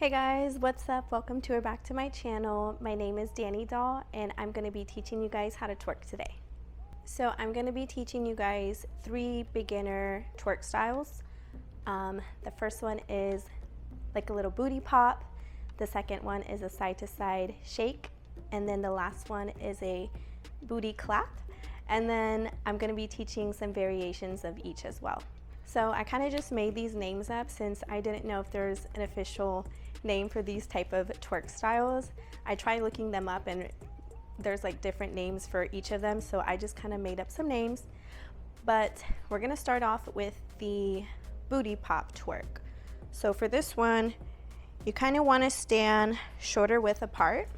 Hey guys, what's up? Welcome to or back to my channel. My name is Dani Doll and I'm going to be teaching you guys how to twerk today. So I'm going to be teaching you guys 3 beginner twerk styles. The first one is like a little booty pop. The second one is a side to side shake. And then the last one is a booty clap. And then I'm going to be teaching some variations of each as well. So I kind of just made these names up since I didn't know if there's an official name for these type of twerk styles. I tried looking them up and there's like different names for each of them, so I just kind of made up some names. But we're gonna start off with the booty pop twerk. So for this one, you kind of want to stand shoulder width apart,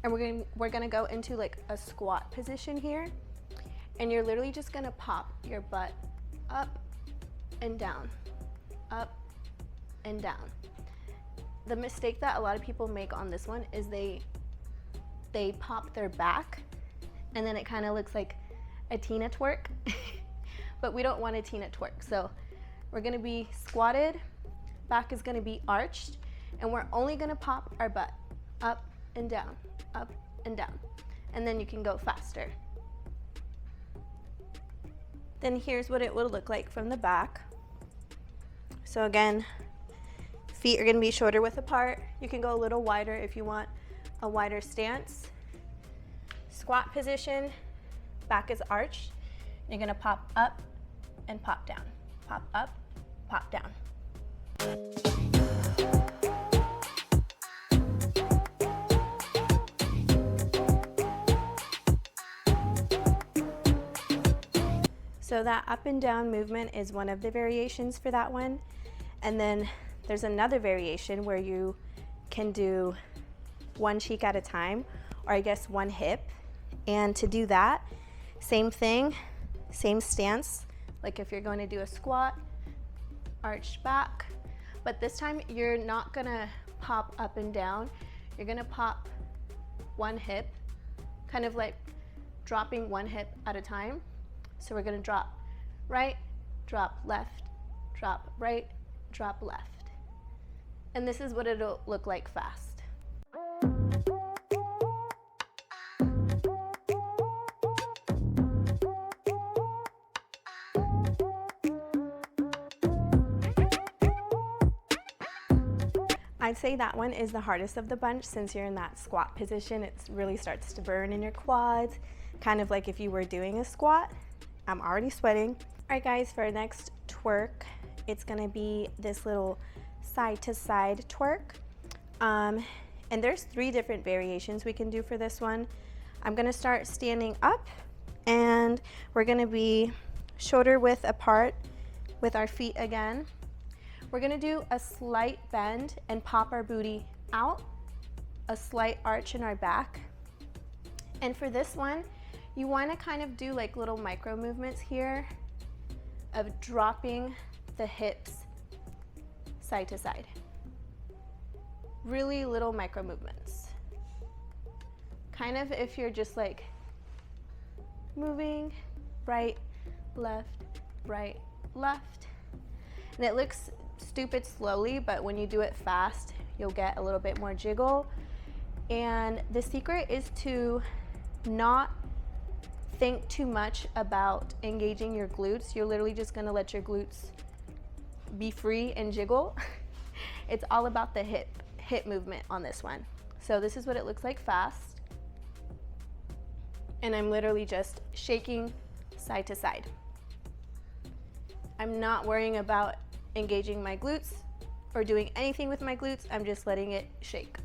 and we're gonna go into like a squat position here, and you're literally just gonna pop your butt up and down, up and down. The mistake that a lot of people make on this one is they pop their back and then it kind of looks like a Tina twerk. But we don't want a Tina twerk. So we're gonna be squatted, back is gonna be arched, and we're only gonna pop our butt up and down, up and down. And then you can go faster. Then here's what it would look like from the back. So again, feet are going to be shoulder width apart. You can go a little wider if you want a wider stance. Squat position, back is arched. You're going to pop up and pop down. Pop up, pop down. So that up and down movement is one of the variations for that one. And then there's another variation where you can do one cheek at a time, or I guess one hip. And to do that, same thing, same stance. Like if you're going to do a squat, arched back, but this time you're not gonna pop up and down. You're gonna pop one hip, kind of like dropping one hip at a time. So we're gonna drop right, drop left, drop right, drop left. And this is what it'll look like fast. I'd say that one is the hardest of the bunch since you're in that squat position. It really starts to burn in your quads, kind of like if you were doing a squat. I'm already sweating. All right guys, for our next twerk, it's gonna be this little side to side twerk. And there's 3 different variations we can do for this one. I'm gonna start standing up and we're gonna be shoulder width apart with our feet again. We're gonna do a slight bend and pop our booty out, a slight arch in our back. And for this one, you want to kind of do like little micro movements here of dropping the hips side to side. Really little micro movements. Kind of if you're just like moving right, left, right, left. And it looks stupid slowly, but when you do it fast, you'll get a little bit more jiggle. And the secret is to not think too much about engaging your glutes. You're literally just gonna let your glutes be free and jiggle. It's all about the hip movement on this one. So this is what it looks like fast. And I'm literally just shaking side to side. I'm not worrying about engaging my glutes or doing anything with my glutes. I'm just letting it shake.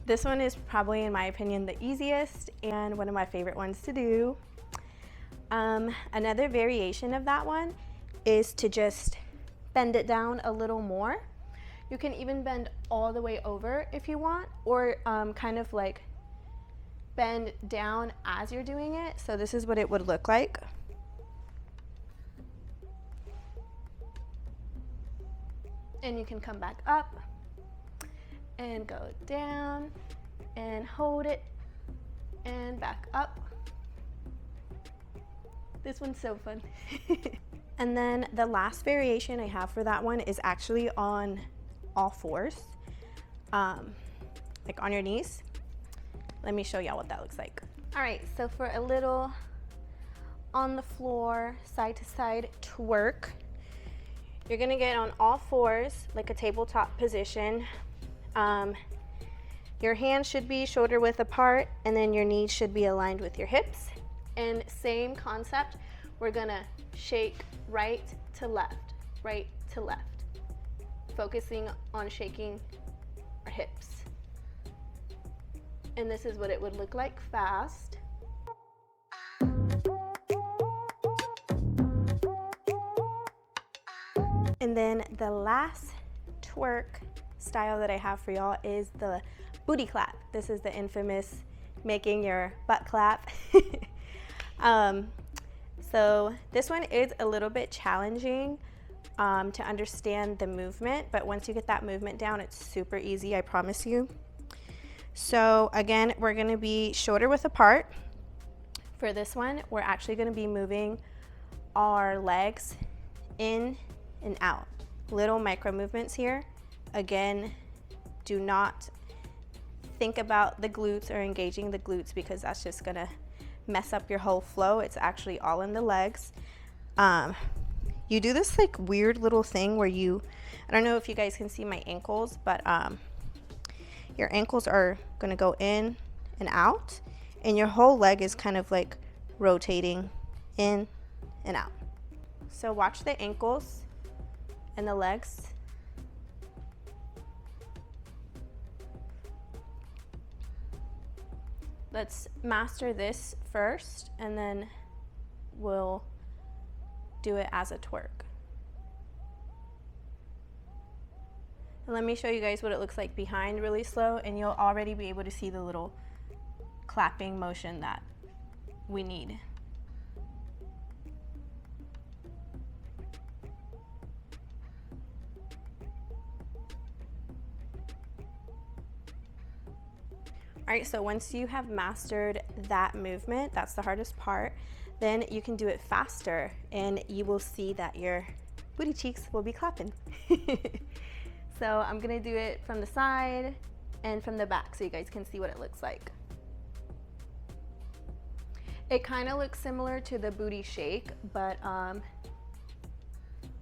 This one is probably, in my opinion, the easiest and one of my favorite ones to do. Another variation of that one is to just bend it down a little more. You can even bend all the way over if you want, or kind of like bend down as you're doing it. So this is what it would look like. And you can come back up and go down and hold it and back up. This one's so fun. And then the last variation I have for that one is actually on all fours, like on your knees. Let me show y'all what that looks like. All right, so for a little on the floor, side to side twerk, you're gonna get on all fours, like a tabletop position. Your hands should be shoulder width apart, and then your knees should be aligned with your hips. And same concept, we're gonna shake right to left, focusing on shaking our hips. And this is what it would look like fast. And then the last twerk style that I have for y'all is the booty clap. This is the infamous making your butt clap. So this one is a little bit challenging to understand the movement, but once you get that movement down, it's super easy, I promise you. So again, we're gonna be shoulder width apart. For this one, we're actually gonna be moving our legs in and out. Little micro movements here. Again, do not think about the glutes or engaging the glutes, because that's just gonna mess up your whole flow. It's actually all in the legs. You do this like weird little thing where I don't know if you guys can see my ankles, but your ankles are gonna go in and out, and your whole leg is kind of like rotating in and out. So watch the ankles and the legs. Let's master this first, and then we'll do it as a twerk. And let me show you guys what it looks like behind really slow, and you'll already be able to see the little clapping motion that we need. All right, so once you have mastered that movement, that's the hardest part, then you can do it faster, and you will see that your booty cheeks will be clapping. So I'm gonna do it from the side and from the back so you guys can see what it looks like. It kind of looks similar to the booty shake, but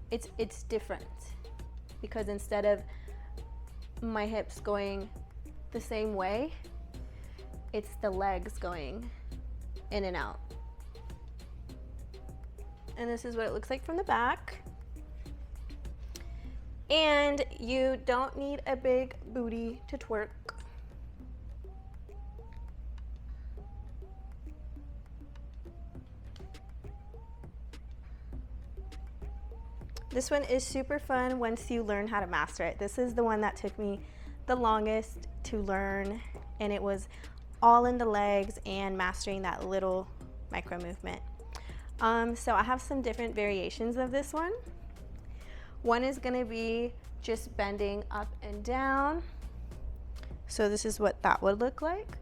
it's different, because instead of my hips going the same way, it's the legs going in and out. And this is what it looks like from the back. And you don't need a big booty to twerk. This one is super fun once you learn how to master it. This is the one that took me the longest to learn, and it was all in the legs and mastering that little micro movement. So I have some different variations of this one. One is gonna be just bending up and down. So this is what that would look like.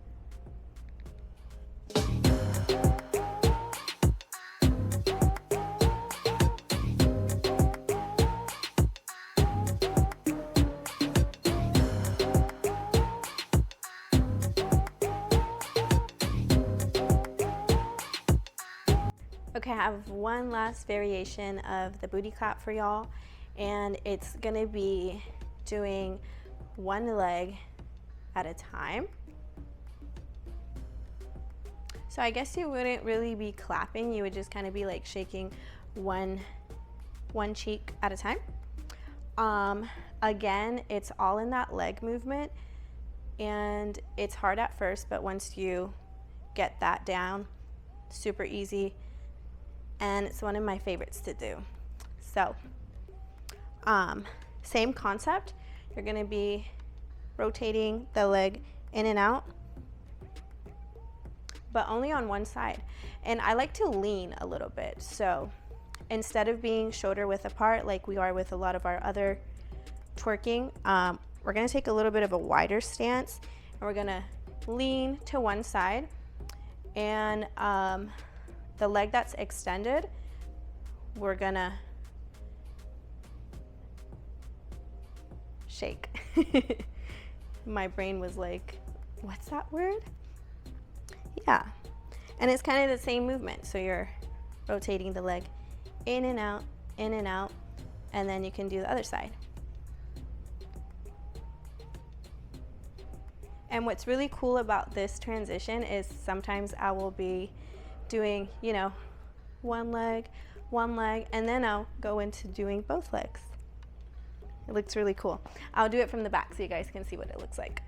Okay, I have one last variation of the booty clap for y'all, and it's gonna be doing one leg at a time. So I guess you wouldn't really be clapping, you would just kind of be like shaking one cheek at a time. Again, it's all in that leg movement, and it's hard at first, but once you get that down, super easy. And it's one of my favorites to do. So, same concept. You're gonna be rotating the leg in and out, but only on one side. And I like to lean a little bit. So instead of being shoulder width apart like we are with a lot of our other twerking, we're gonna take a little bit of a wider stance, and we're gonna lean to one side, and the leg that's extended, we're gonna shake. My brain was like, what's that word? Yeah, and it's kind of the same movement. So you're rotating the leg in and out, and then you can do the other side. And what's really cool about this transition is sometimes I will be doing, you know, one leg, and then I'll go into doing both legs. It looks really cool. I'll do it from the back so you guys can see what it looks like.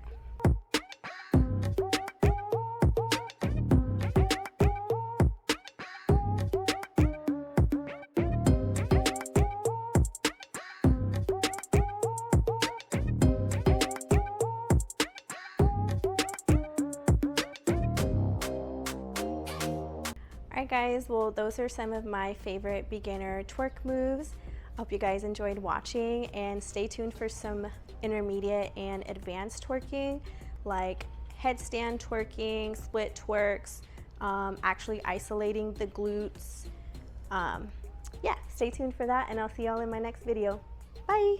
Alright guys, well those are some of my favorite beginner twerk moves. I hope you guys enjoyed watching, and stay tuned for some intermediate and advanced twerking like headstand twerking, split twerks, actually isolating the glutes. Yeah, stay tuned for that, and I'll see y'all in my next video. Bye!